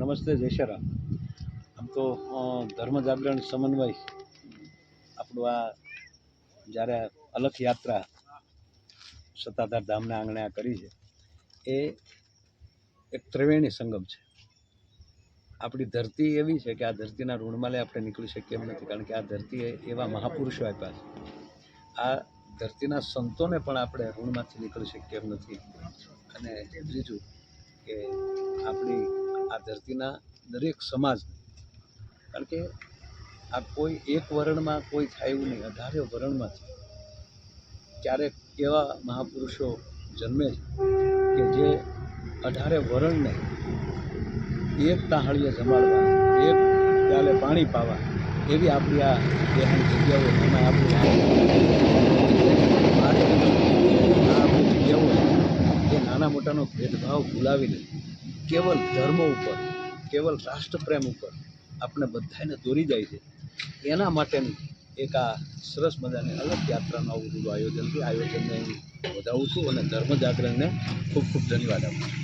નમસ્તે જય શ્રી રામ. આમ તો ધર્મ જાગરણ સમન્વય આપણું આ જ્યારે અલખ યાત્રા સત્તાધાર ધામના આંગણે આ કરી છે એ એક ત્રિવેણી સંગમ છે. આપણી ધરતી એવી છે કે આ ધરતીના ઋણમાલે આપણે નીકળી શકીએ એમ નથી, કારણ કે આ ધરતીએ એવા મહાપુરુષો આપ્યા છે. આ ધરતીના સંતોને પણ આપણે ઋણમાંથી નીકળી શકીએ એમ નથી. અને ત્રીજું કે આપણી આ ધરતીના દરેક સમાજ, કારણ કે આ કોઈ એક વર્ણમાં કોઈ થાય એવું નહીં, 18 વર્ણમાં છે. ક્યારેક એવા મહાપુરુષો જન્મે છે કે જે 18 વર્ણને એક તાહળીએ જમાડવા, એક પ્યાલે પાણી પાવા એવી આપણી આ દેહાની જગ્યાઓ, એમાં આપણી જગ્યાઓ એ નાના મોટાનો ભેદભાવ ભૂલાવીને કેવલ ધર્મ ઉપર, કેવલ રાષ્ટ્રપ્રેમ ઉપર આપણે બધાને દોરી જાય છે. એના માટેનું એક આ સરસ મજાની અલગ યાત્રાનું આવું બધું આયોજન છે. આયોજનને હું વધાવું છું અને ધર્મ જાગરણને ખૂબ ખૂબ ધન્યવાદ આપું છું.